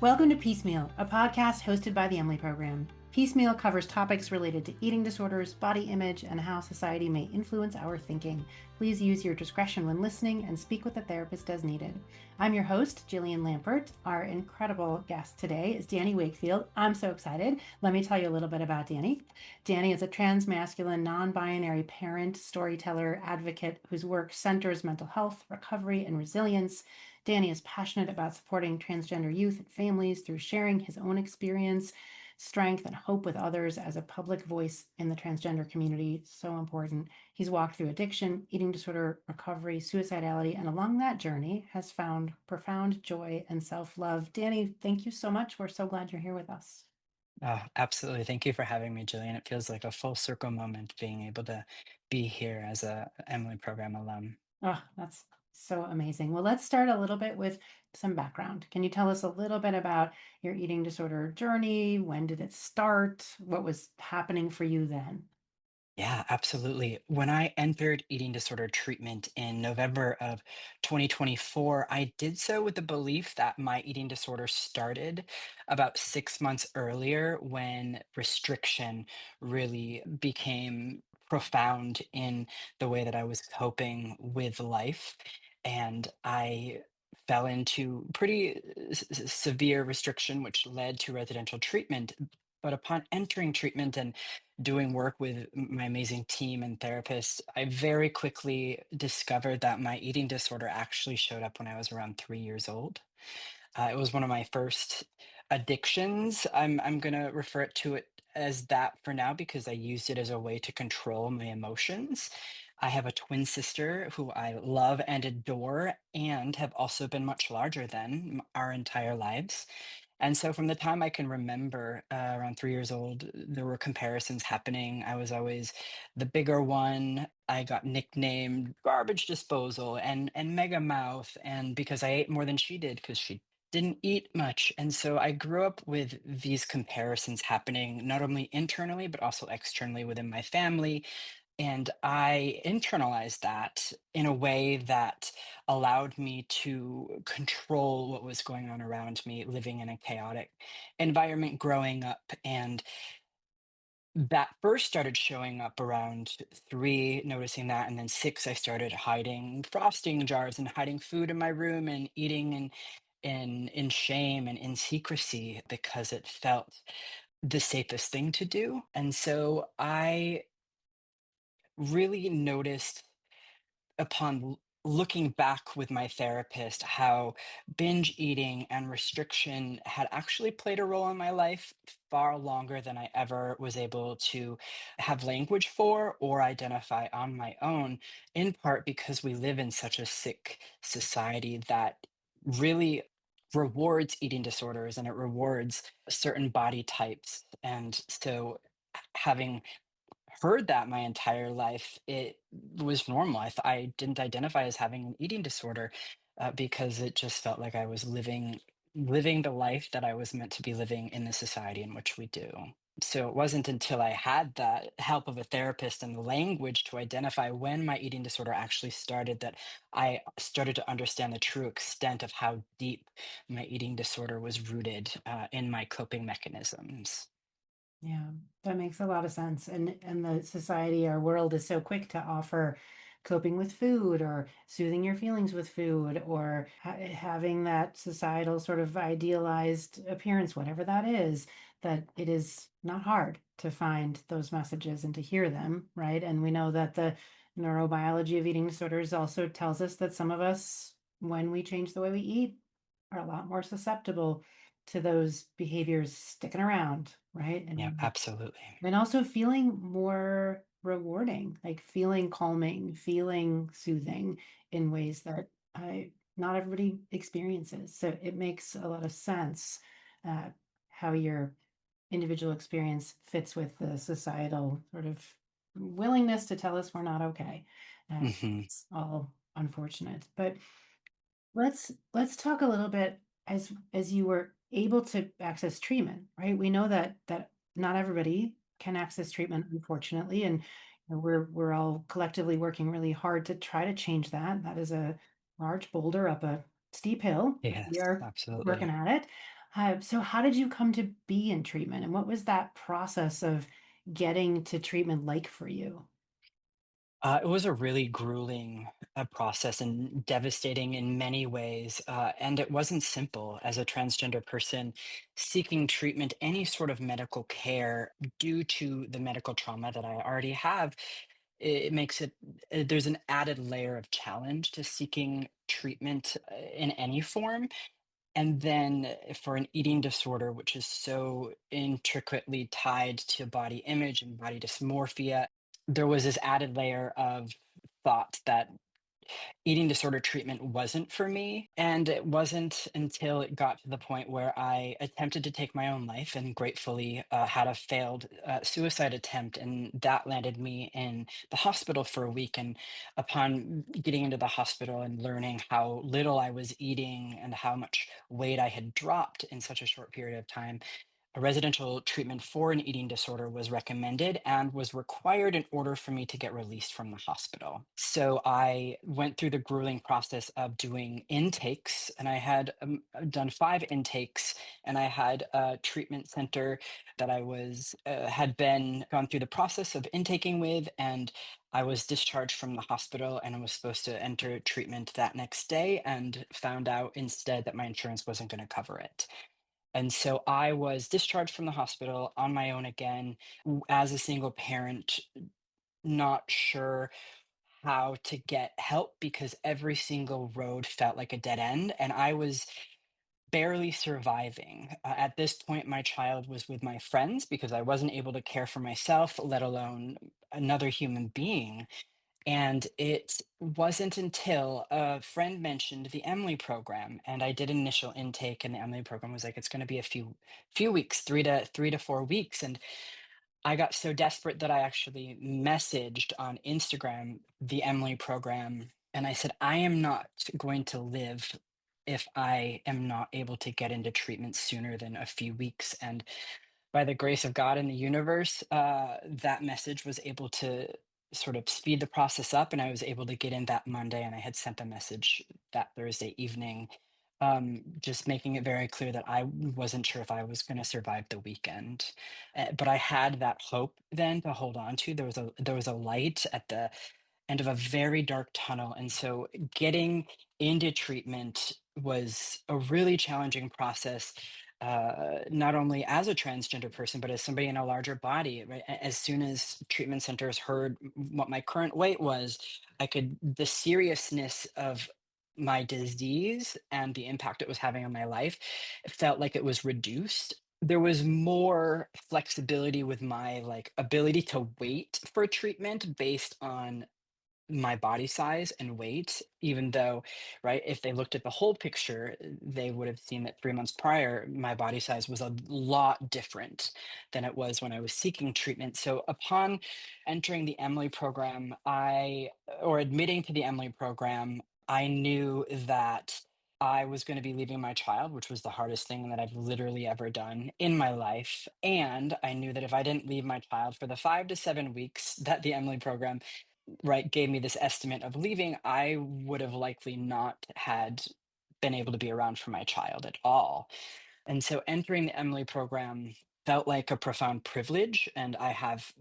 Welcome to Piecemeal, a podcast hosted by the Emily Program. Piecemeal covers topics related to eating disorders, body image, and how society may influence our thinking. Please use your discretion when listening and speak with a therapist as needed. I'm your host, Jillian Lampert. Our incredible guest today is Danny Wakefield. I'm so excited. Let me tell you a little bit about Danny. Danny is a transmasculine, non-binary parent, storyteller, advocate whose work centers mental health, recovery, and resilience. Danny is passionate about supporting transgender youth and families through sharing his own experience, strength, and hope with others as a public voice in the transgender community. So important. He's walked through addiction, eating disorder, recovery, suicidality, and along that journey has found profound joy and self-love. Danny, thank you so much. We're so glad you're here with us. Oh, absolutely. Thank you for having me, Jillian. It feels like a full circle moment being able to be here as a Emily program alum. Oh, that's so amazing. Well, let's start a little bit with some background. Can you tell us a little bit about your eating disorder journey? When did it start? What was happening for you then? Yeah, absolutely. When I entered eating disorder treatment in November of 2024, I did so with the belief that my eating disorder started about 6 months earlier when restriction really became profound in the way that I was coping with life. And I fell into pretty severe restriction, which led to residential treatment. But upon entering treatment and doing work with my amazing team and therapists, I very quickly discovered that my eating disorder actually showed up when I was around 3 years old. It was one of my first addictions. I'm gonna refer to it as that for now because I used it as a way to control my emotions. I have a twin sister who I love and adore, and have also been much larger than our entire lives. And so from the time I can remember, around 3 years old, there were comparisons happening. I was always the bigger one. I got nicknamed garbage disposal and mega mouth, and because I ate more than she did, because she didn't eat much. And so I grew up with these comparisons happening not only internally, but also externally within my family, and I internalized that in a way that allowed me to control what was going on around me, living in a chaotic environment growing up. And that first started showing up around three, noticing that. And then six, I started hiding frosting jars and hiding food in my room and eating in shame and in secrecy because it felt the safest thing to do. And so I really noticed upon looking back with my therapist how binge eating and restriction had actually played a role in my life far longer than I ever was able to have language for or identify on my own, in part because we live in such a sick society that really rewards eating disorders and it rewards certain body types. And so having heard that my entire life, it was normal. I didn't identify as having an eating disorder because it just felt like I was living the life that I was meant to be living in the society in which we do. So it wasn't until I had the help of a therapist and the language to identify when my eating disorder actually started that I started to understand the true extent of how deep my eating disorder was rooted in my coping mechanisms. Yeah, that makes a lot of sense. And the society, our world is so quick to offer coping with food or soothing your feelings with food or having that societal sort of idealized appearance, whatever that is, that it is not hard to find those messages and to hear them, right? And we know that the neurobiology of eating disorders also tells us that some of us, when we change the way we eat, are a lot more susceptible to those behaviors sticking around, right? Yeah, absolutely. And also feeling more rewarding, like feeling calming, feeling soothing in ways that I not everybody experiences. So it makes a lot of sense uh, how your individual experience fits with the societal sort of willingness to tell us we're not okay. Hmm. It's all unfortunate, but let's talk a little bit as you were able to access treatment, right? We know that not everybody can access treatment, unfortunately, and we're all collectively working really hard to try to change that. That is a large boulder up a steep hill. We Yes, are working absolutely. at it. So how did you come to be in treatment, and what was that process of getting to treatment like for you? It was a really grueling process and devastating in many ways. And it wasn't simple as a transgender person seeking treatment, any sort of medical care due to the medical trauma that I already have. It makes it, there's an added layer of challenge to seeking treatment in any form. And then for an eating disorder, which is so intricately tied to body image and body dysmorphia, there was this added layer of thought that eating disorder treatment wasn't for me. And it wasn't until it got to the point where I attempted to take my own life and gratefully had a failed suicide attempt. And that landed me in the hospital for a week. And upon getting into the hospital and learning how little I was eating and how much weight I had dropped in such a short period of time, a residential treatment for an eating disorder was recommended and was required in order for me to get released from the hospital. So I went through the grueling process of doing intakes, and I had done 5 intakes, and I had a treatment center that I was had been gone through the process of intaking with, and I was discharged from the hospital, and I was supposed to enter treatment that next day, and found out instead that my insurance wasn't going to cover it. And so I was discharged from the hospital on my own again as a single parent, not sure how to get help because every single road felt like a dead end. And I was barely surviving. At this point, my child was with my friends because I wasn't able to care for myself, let alone another human being. And it wasn't until a friend mentioned the Emily program, and I did initial intake, and the Emily program was like, it's going to be a few weeks, 3 to 4 weeks. And I got so desperate that I actually messaged on Instagram the Emily program, and I said, I am not going to live if I am not able to get into treatment sooner than a few weeks. And by the grace of God and the universe, that message was able to sort of speed the process up, and I was able to get in that Monday, and I had sent a message that Thursday evening, just making it very clear that I wasn't sure if I was going to survive the weekend. But I had that hope then to hold on to. There was a light at the end of a very dark tunnel. And so getting into treatment was a really challenging process, not only as a transgender person, but as somebody in a larger body. Right? As soon as treatment centers heard what my current weight was, the seriousness of my disease and the impact it was having on my life, it felt like it was reduced. There was more flexibility with my like ability to wait for treatment based on my body size and weight, even though, right, if they looked at the whole picture, they would have seen that 3 months prior, my body size was a lot different than it was when I was seeking treatment. So upon entering the Emily program, or admitting to the Emily program, I knew that I was going to be leaving my child, which was the hardest thing that I've literally ever done in my life. And I knew that if I didn't leave my child for the 5 to 7 weeks that the Emily program, right, gave me this estimate of leaving, I would have likely not had been able to be around for my child at all. And so entering the Emily program felt like a profound privilege. And I have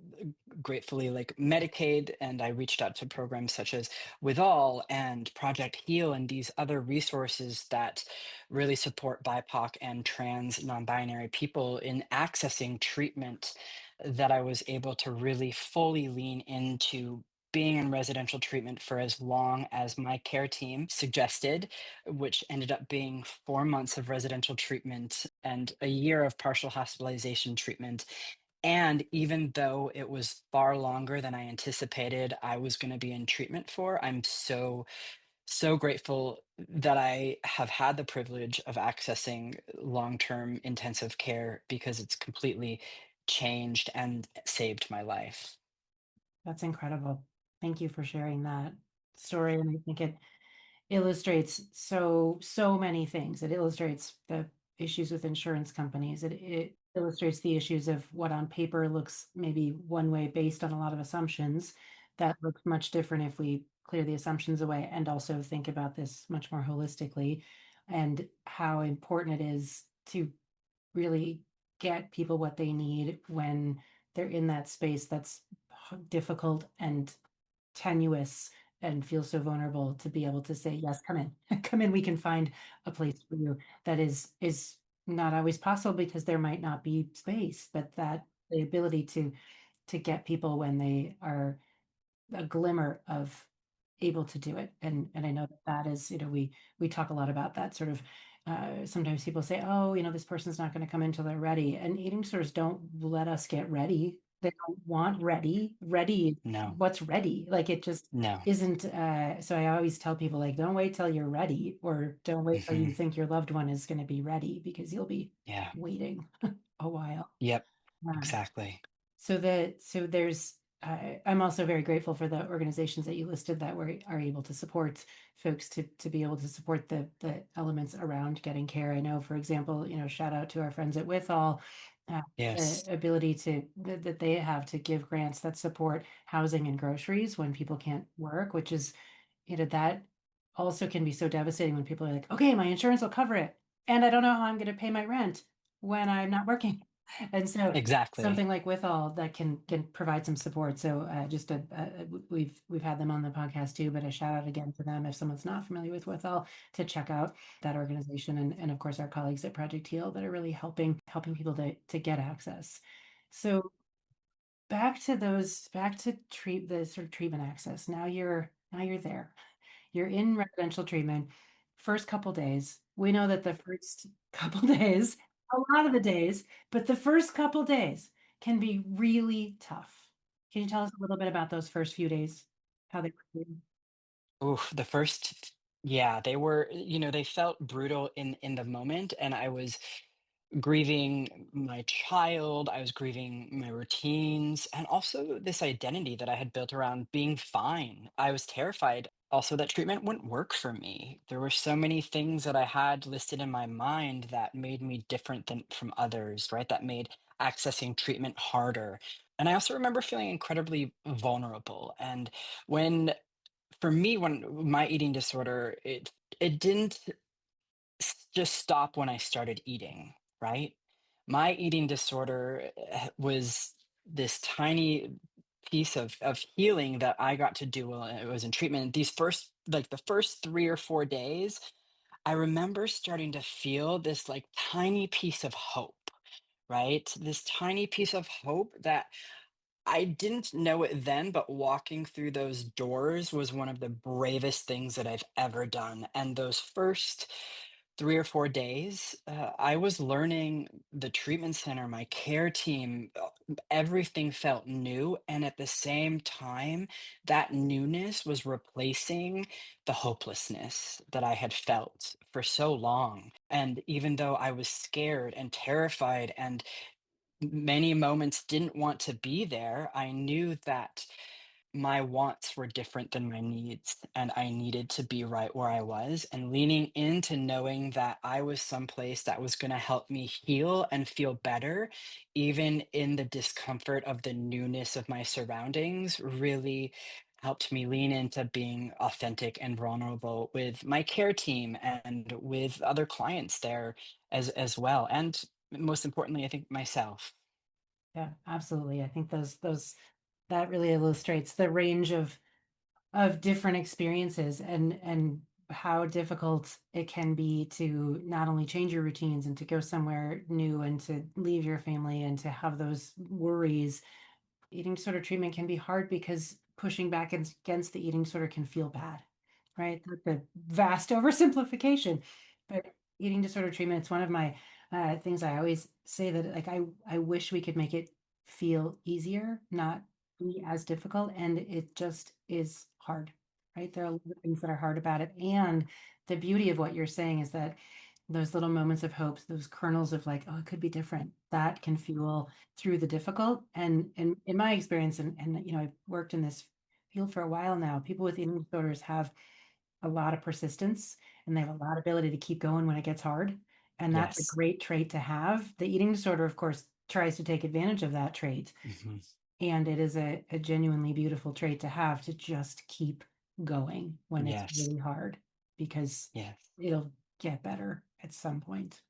gratefully like Medicaid, and I reached out to programs such as With All and Project Heal and these other resources that really support BIPOC and trans non-binary people in accessing treatment, that I was able to really fully lean into being in residential treatment for as long as my care team suggested, which ended up being 4 months of residential treatment and a year of partial hospitalization treatment. And even though it was far longer than I anticipated I was going to be in treatment for, I'm so grateful that I have had the privilege of accessing long-term intensive care because it's completely changed and saved my life. That's incredible. Thank you for sharing that story, and I think it illustrates so many things. It illustrates the issues with insurance companies. It illustrates the issues of what on paper looks maybe one way based on a lot of assumptions that looks much different if we clear the assumptions away and also think about this much more holistically, and how important it is to really get people what they need when they're in that space that's difficult and tenuous and feel so vulnerable, to be able to say, yes, come in, come in, we can find a place for you. That is not always possible because there might not be space, but that the ability to get people when they are a glimmer of able to do it. And I know that that is, we talk a lot about that sort of, sometimes people say, oh, this person's not going to come until they're ready. And eating disorders don't let us get ready. They don't want ready. Ready, No, what's ready? Like it just no. isn't. So I always tell people, like, don't wait till you're ready, or don't wait till Hmm. you think your loved one is going to be ready, because you'll be Yeah. waiting a while. Yep. Uh, Exactly. so there's I'm also very grateful for the organizations that you listed that are able to support folks to be able to support the elements around getting care. I know, for example, shout out to our friends at Withall, the Yes. ability that they have to give grants that support housing and groceries when people can't work, which is, that also can be so devastating when people are like, okay, my insurance will cover it, and I don't know how I'm going to pay my rent when I'm not working. And so Exactly. something like Withall that can provide some support. So just we've had them on the podcast too, but a shout out again to them if someone's not familiar with Withall, to check out that organization, and of course our colleagues at Project Heal that are really helping people to get access. So back to treat the sort of treatment access. Now you're there. You're in residential treatment. First couple days, we know that the first couple days, a lot of the days, but the first couple days can be really tough. Can you tell us a little bit about those first few days? How they were for you? Oof, yeah, they felt brutal in the moment, and I was grieving my child, I was grieving my routines, and also this identity that I had built around being fine. I was terrified also that treatment wouldn't work for me. There were so many things that I had listed in my mind that made me different than from others, right? That made accessing treatment harder. And I also remember feeling incredibly vulnerable. And when for me, when my eating disorder, it didn't just stop when I started eating, right? My eating disorder was this tiny piece of healing that I got to do while I was in treatment. These first, like the first 3 or 4 days, I remember starting to feel this like tiny piece of hope, right? This tiny piece of hope that I didn't know it then, but walking through those doors was one of the bravest things that I've ever done. And those first 3 or 4 days, I was learning the treatment center, my care team, everything felt new. And at the same time, that newness was replacing the hopelessness that I had felt for so long. And even though I was scared and terrified and many moments didn't want to be there, I knew that my wants were different than my needs, and I needed to be right where I was. And leaning into knowing that I was someplace that was going to help me heal and feel better, even in the discomfort of the newness of my surroundings, really helped me lean into being authentic and vulnerable with my care team and with other clients there as well. And most importantly, I think myself. Yeah, absolutely. I think those that really illustrates the range of different experiences, and how difficult it can be to not only change your routines and to go somewhere new and to leave your family and to have those worries. Eating disorder treatment can be hard because pushing back against the eating disorder can feel bad, right? The vast oversimplification. But eating disorder treatment, it's one of my things I always say, that like I wish we could make it feel easier, not be as difficult. And it just is hard, right? There are a lot of things that are hard about it. And the beauty of what you're saying is that those little moments of hope, those kernels of like, oh, it could be different, that can fuel through the difficult. And in my experience, and I've worked in this field for a while now, people with eating disorders have a lot of persistence, and they have a lot of ability to keep going when it gets hard. And that's a Yes. great trait to have. The eating disorder, of course, tries to take advantage of that trait. Mhm. And it is a genuinely beautiful trait to have, to just keep going when it's Yes. really hard, because Yes. it'll get better at some point.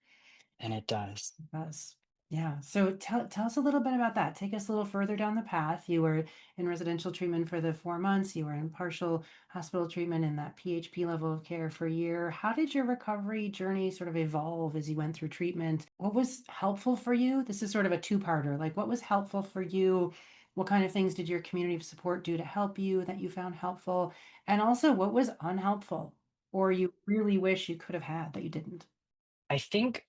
And it does. Does. Yeah. So tell us a little bit about that. Take us a little further down the path. You were in residential treatment for the 4 months. You were in partial hospital treatment in that PHP level of care for a year. How did your recovery journey sort of evolve as you went through treatment? What was helpful for you? This is sort of a two-parter. Like, what was helpful for you? What kind of things did your community of support do to help you that you found helpful? And also, what was unhelpful or you really wish you could have had that you didn't? I think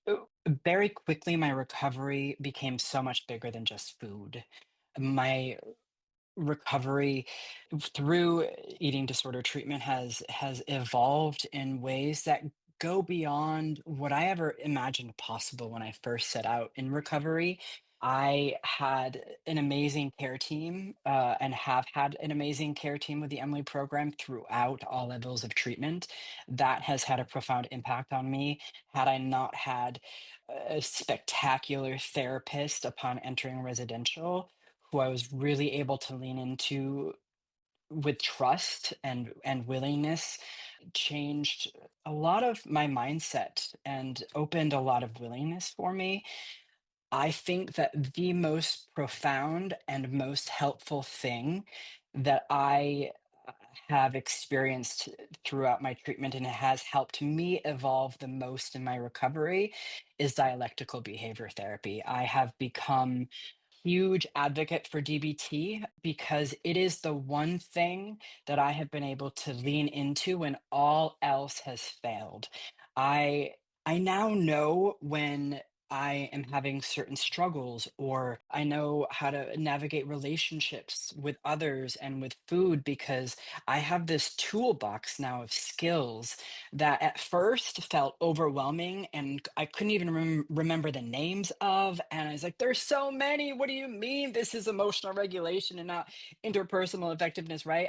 very quickly my recovery became so much bigger than just food. My recovery through eating disorder treatment has evolved in ways that go beyond what I ever imagined possible when I first set out in recovery. I had an amazing care team, and have had an amazing care team with the Emily program throughout all levels of treatment. That has had a profound impact on me. Had I not had a spectacular therapist upon entering residential, who I was really able to lean into with trust and willingness, changed a lot of my mindset and opened a lot of willingness for me. I think that the most profound and most helpful thing that I have experienced throughout my treatment and it has helped me evolve the most in my recovery is dialectical behavior therapy. I have become huge advocate for DBT because it is the one thing that I have been able to lean into when all else has failed. I I now know when I am having certain struggles, or I know how to navigate relationships with others and with food because I have this toolbox now of skills that at first felt overwhelming and I couldn't even remember the names of. And I was like, there's so many. What do you mean this is emotional regulation and not interpersonal effectiveness, right?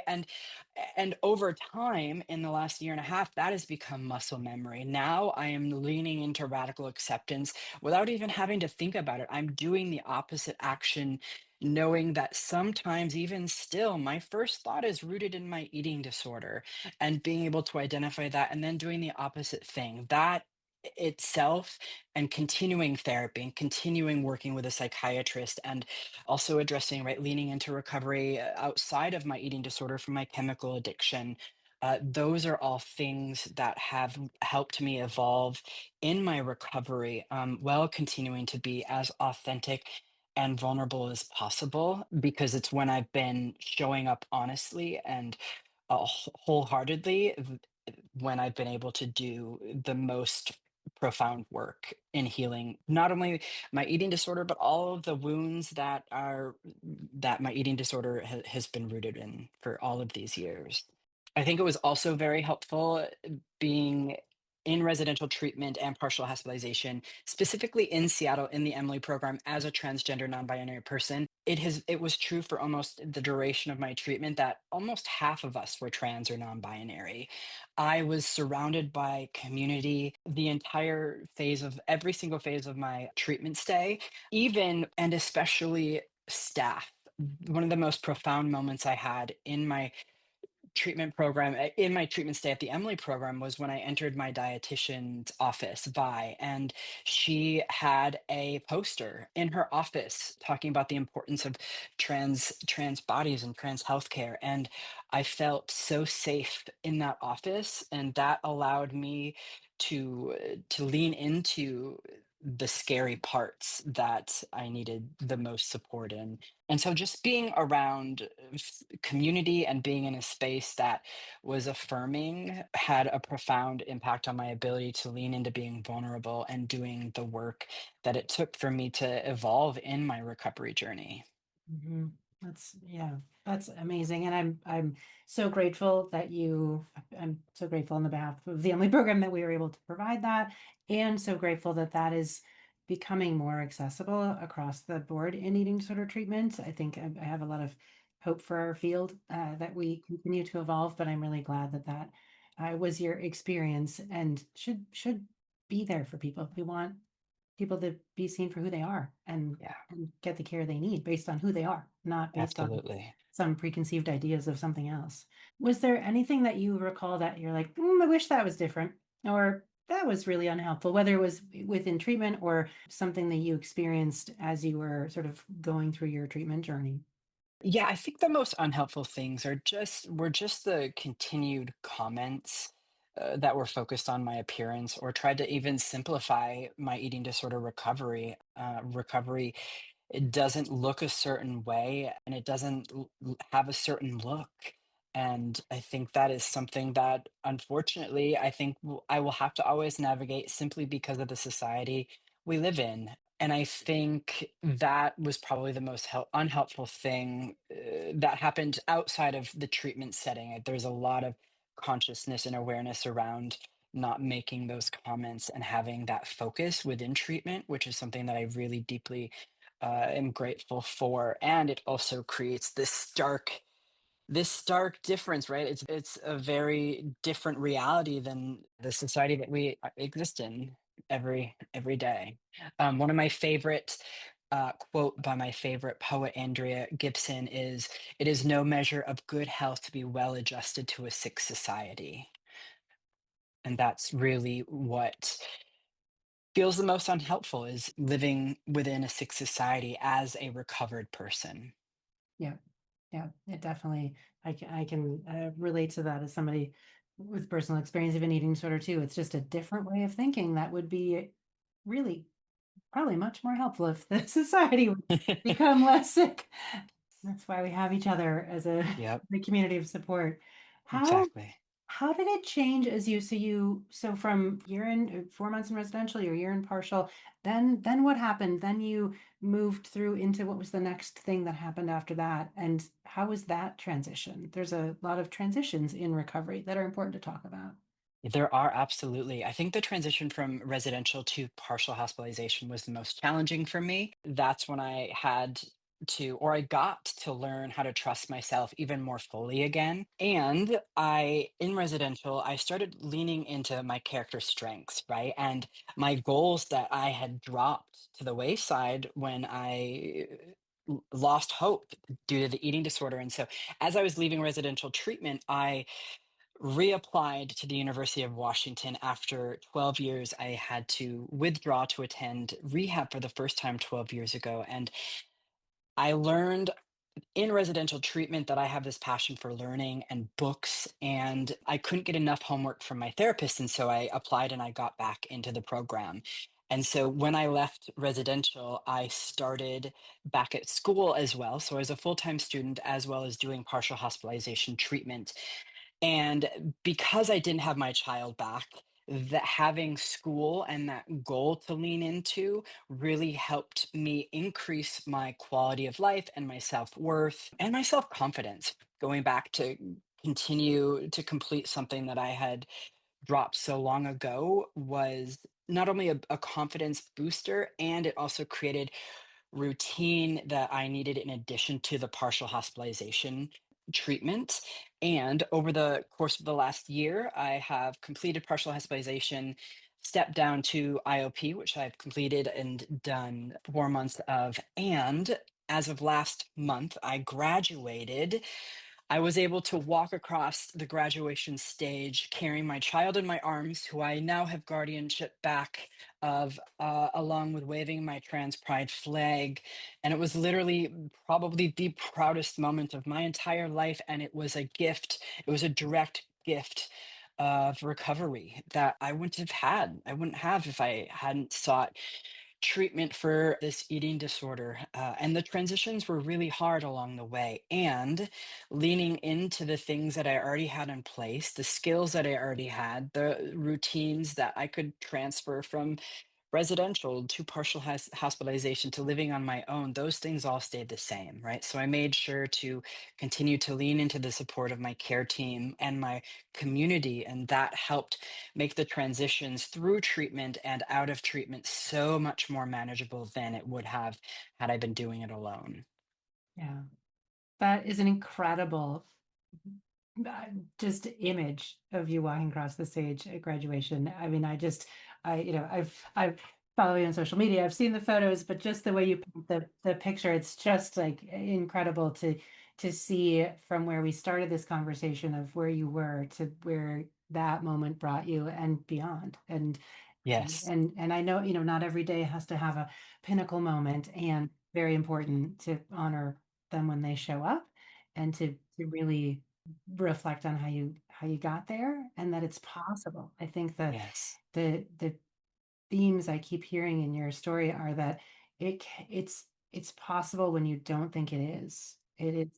And over time, in the last year and a half, that has become muscle memory. Now I am leaning into radical acceptance without even having to think about it. I'm doing the opposite action, knowing that sometimes, even still, my first thought is rooted in my eating disorder, and being able to identify that and then doing the opposite thing. That itself, and continuing therapy and continuing working with a psychiatrist, and also addressing, right, leaning into recovery outside of my eating disorder from my chemical addiction. Those are all things that have helped me evolve in my recovery, while continuing to be as authentic and vulnerable as possible, because it's when I've been showing up honestly and wholeheartedly when I've been able to do the most profound work in healing not only my eating disorder, but all of the wounds that my eating disorder has been rooted in for all of these years. I think it was also very helpful being in residential treatment and partial hospitalization, specifically in Seattle in the Emily program as a transgender non-binary person. It was true for almost the duration of my treatment that almost half of us were trans or non-binary. I was surrounded by community the entire phase of every single phase of my treatment stay, even and especially staff. One of the most profound moments I had in my treatment stay at the Emily program was when I entered my dietitian's office, Vi, and she had a poster in her office talking about the importance of trans bodies and trans healthcare. And I felt so safe in that office, and that allowed me to lean into the scary parts that I needed the most support in. And so just being around community and being in a space that was affirming had a profound impact on my ability to lean into being vulnerable and doing the work that it took for me to evolve in my recovery journey. Mhm. That's yeah, that's amazing. And I'm so grateful that I'm so grateful on the behalf of the Emily program that we were able to provide that, and so grateful that that is becoming more accessible across the board in eating disorder treatment. I think I have a lot of hope for our field that we continue to evolve, but I'm really glad that that was your experience and should be there for people. We want people to be seen for who they are Yeah, and get the care they need based on who they are, not based on absolutely. some preconceived ideas of something else. Was there anything that you recall that you're like, "Mm, I wish that was different," or that was really unhelpful, whether it was within treatment or something that you experienced as you were sort of going through your treatment journey. Yeah, I think the most unhelpful things were just the continued comments that were focused on my appearance or tried to even simplify my eating disorder recovery. Recovery, it doesn't look a certain way and it doesn't have a certain look. And I think that is something that, unfortunately, I think I will have to always navigate simply because of the society we live in. And I think that was probably the most unhelpful thing that happened outside of the treatment setting. There's a lot of consciousness and awareness around not making those comments and having that focus within treatment, which is something that I really deeply am grateful for. And it also creates this stark difference, right? It's a very different reality than the society that we exist in every day. One of my favorite quote by my favorite poet Andrea Gibson is, "It is no measure of good health to be well adjusted to a sick society." And that's really what feels the most unhelpful is living within a sick society as a recovered person. Yeah. Yeah, it definitely I can, relate to that as somebody with personal experience of an eating disorder too. It's just a different way of thinking that would be really probably much more helpful if the society would become less sick. That's why we have each other as a Yep, the community of support. How exactly. how did it change as so from you're in 4 months in residential, you're in partial, then what happened? Then you moved through into what was the next thing that happened after that, and how was that transition? There's a lot of transitions in recovery that are important to talk about. There are absolutely. I think the transition from residential to partial hospitalization was the most challenging for me. That's when I had to, or I got to learn how to trust myself even more fully again. And in residential, I started leaning into my character strengths, right? And my goals that I had dropped to the wayside when I lost hope due to the eating disorder. And so as I was leaving residential treatment, I reapplied to the University of Washington after 12 years. I had to withdraw to attend rehab for the first time 12 years ago. And I learned in residential treatment that I have this passion for learning and books, and I couldn't get enough homework from my therapist. And so I applied and I got back into the program. And so when I left residential, I started back at school as well. So I was a full time student as well as doing partial hospitalization treatment. And because I didn't have my child back, that having school and that goal to lean into really helped me increase my quality of life and my self-worth and my self-confidence. Going back to continue to complete something that I had dropped so long ago was not only a confidence booster, and it also created routine that I needed in addition to the partial hospitalization treatment. And over the course of the last year, I have completed partial hospitalization, stepped down to IOP, which I've completed and done 4 months of. And as of last month, I graduated. I was able to walk across the graduation stage carrying my child in my arms, who I now have guardianship back of, along with waving my trans pride flag. And it was literally probably the proudest moment of my entire life. And it was a gift, it was a direct gift of recovery that I wouldn't have had. I wouldn't have if I hadn't sought treatment for this eating disorder. And the transitions were really hard along the way. And leaning into the things that I already had in place, the skills that I already had, the routines that I could transfer from residential to partial hospitalization to living on my own, those things all stayed the same, right? So I made sure to continue to lean into the support of my care team and my community. And that helped make the transitions through treatment and out of treatment so much more manageable than it would have had I been doing it alone. Yeah. That is an incredible uh, just image of you walking across the stage at graduation. I mean, I've followed you on social media. I've seen the photos, but just the way you paint the picture, it's just like incredible to to see from where we started this conversation of where you were to where that moment brought you and beyond. Yes. And I know, not every day has to have a pinnacle moment, and very important to honor them when they show up and to really reflect on how you got there and that it's possible. I think that Yes. the themes I keep hearing in your story are that it's possible when you don't think it is. It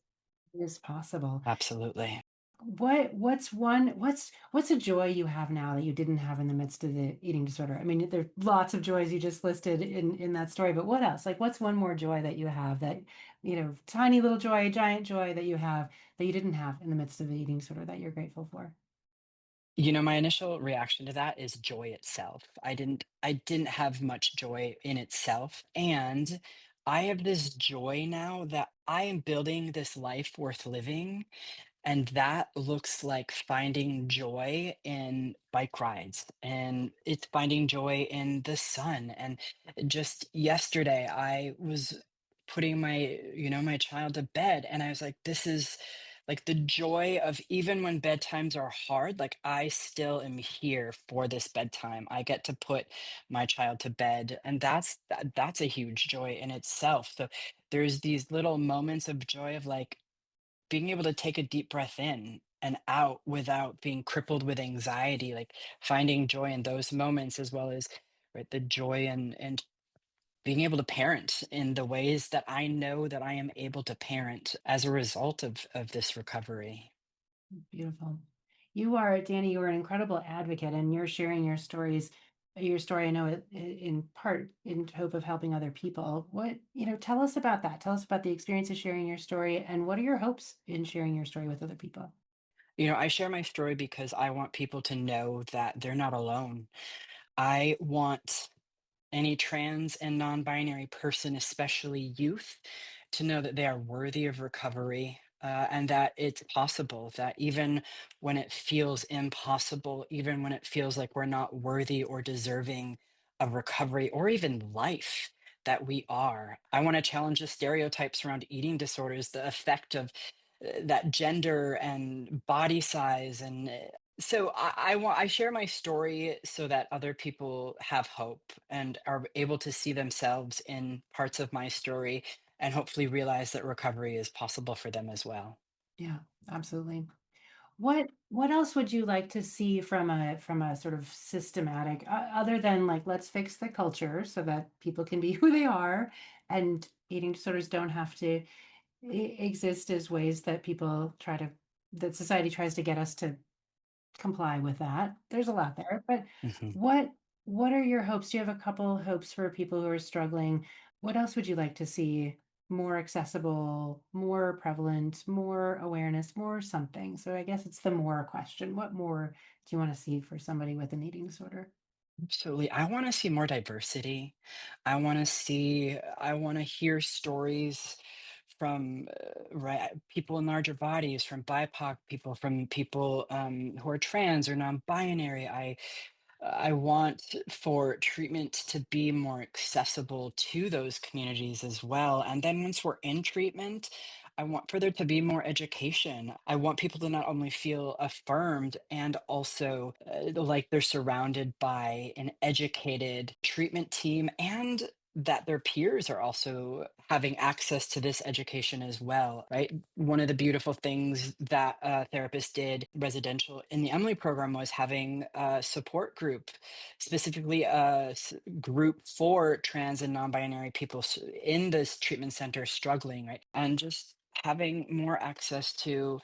is possible. Absolutely. What's a joy you have now that you didn't have in the midst of the eating disorder? I mean, there are lots of joys you just listed in that story, but what else? Like, what's one more joy that you have that, tiny little joy, giant joy that you have that you didn't have in the midst of the eating disorder that you're grateful for? My initial reaction to that is joy itself. I didn't have much joy in itself, and I have this joy now that I am building this life worth living. And that looks like finding joy in bike rides, and it's finding joy in the sun. And just yesterday, I was putting my child to bed, and I was like, this is like the joy of even when bedtimes are hard, like I still am here for this bedtime. I get to put my child to bed, and that's a huge joy in itself. So there's these little moments of joy of like being able to take a deep breath in and out without being crippled with anxiety, like finding joy in those moments as well as right the joy and being able to parent in the ways that I know that I am able to parent as a result of this recovery. Beautiful. Danny, you are an incredible advocate, and you're sharing your story, I know in part in hope of helping other people. Tell us about that. Tell us about the experience of sharing your story, and what are your hopes in sharing your story with other people? I share my story because I want people to know that they're not alone. I want any trans and non-binary person, especially youth, to know that they are worthy of recovery, and that it's possible, that even when it feels impossible, even when it feels like we're not worthy or deserving of recovery or even life, that we are. I want to challenge the stereotypes around eating disorders, the effect of that gender and body size and so I share my story so that other people have hope and are able to see themselves in parts of my story and hopefully realize that recovery is possible for them as well. Yeah, absolutely. What else would you like to see from a sort of systematic, other than like let's fix the culture so that people can be who they are, and eating disorders don't have to exist as ways that society tries to get us to comply with that. There's a lot there, but Mhm. what what are your hopes? Do you have a couple hopes for people who are struggling? What else would you like to see more accessible, more prevalent, more awareness, more something? So I guess it's the more question. What more do you want to see for somebody with an eating disorder? Absolutely. I want to see more diversity. I want to hear stories from right people in larger bodies, from BIPOC people, from people who are trans or non-binary. I want for treatment to be more accessible to those communities as well. And then once we're in treatment, I want for there to be more education. I want people to not only feel affirmed and also like they're surrounded by an educated treatment team and that their peers are also having access to this education as well, right? One of the beautiful things that a therapist did residential in the Emily program was having a support group, specifically group for trans and non-binary people in this treatment center struggling, right? And just having more access to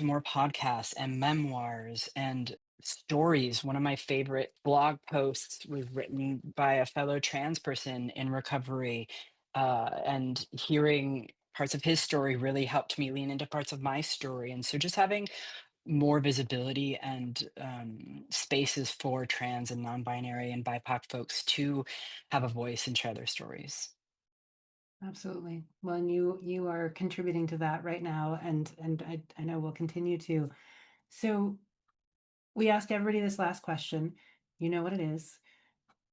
more podcasts and memoirs and stories. One of my favorite blog posts was written by a fellow trans person in recovery, and hearing parts of his story really helped me lean into parts of my story. And so just having more visibility and spaces for trans and non-binary and BIPOC folks to have a voice and share their stories. Absolutely. Well, and you are contributing to that right now, and I know we'll continue to. So we ask everybody this last question. You know what it is.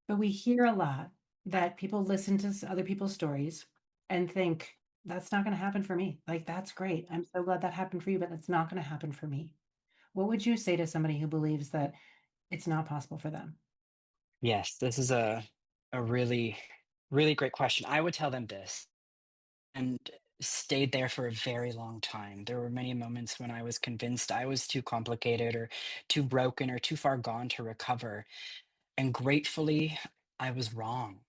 But we hear a lot that people listen to other people's stories and think, That's not going to happen for me. Like, that's great. I'm so glad that happened for you, but that's not going to happen for me. What would you say to somebody who believes that it's not possible for them? Yes, this is a really, really great question. I would tell them this and stayed there for a very long time. There were many moments when I was convinced I was too complicated or too broken or too far gone to recover. And gratefully, I was wrong.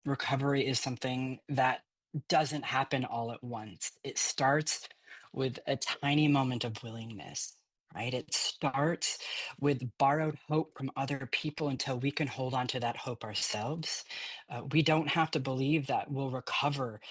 Recovery is something that doesn't happen all at once. It starts with a tiny moment of willingness, right? It starts with borrowed hope from other people until we can hold on to that hope ourselves. We don't have to believe that we'll recover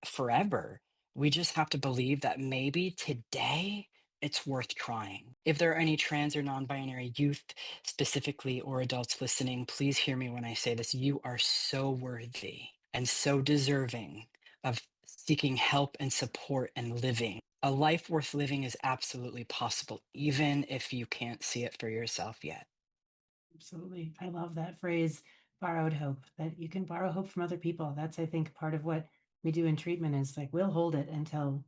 forever. We just have to believe that maybe today it's worth trying. If there are any trans or non binary youth specifically or adults listening, please hear me when I say this. You are so worthy and so deserving of seeking help and support and living. A life worth living is absolutely possible, even if you can't see it for yourself yet. Absolutely. I love that phrase, borrowed hope, that you can borrow hope from other people. That's, I think, part of what we do in treatment is like we'll hold it until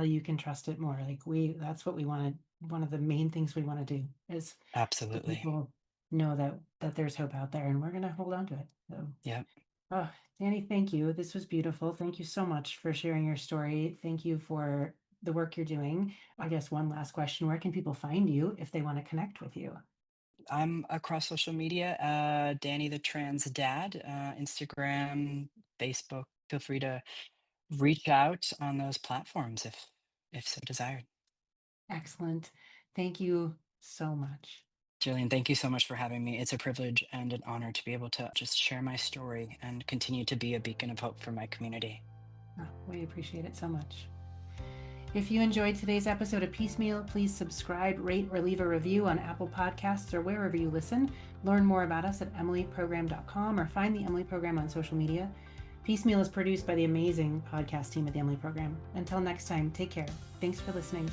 you can trust it more. Like that's what we want to, one of the main things we want to do is let Absolutely. people know that there's hope out there and we're gonna hold on to it. So Yeah. oh, Danny, thank you. This was beautiful. Thank you so much for sharing your story. Thank you for the work you're doing. I guess one last question. Where can people find you if they want to connect with you? I'm across social media, Danny the Trans Dad, Instagram, Facebook. Feel free to reach out on those platforms if so desired. Excellent. Thank you so much. Jillian, thank you so much for having me. It's a privilege and an honor to be able to just share my story and continue to be a beacon of hope for my community. Oh, we appreciate it so much. If you enjoyed today's episode of Piecemeal, please subscribe, rate, or leave a review on Apple Podcasts or wherever you listen. Learn more about us at emilyprogram.com or find the Emily Program on social media. Piecemeal is produced by the amazing podcast team at the Emily Program. Until next time, take care. Thanks for listening.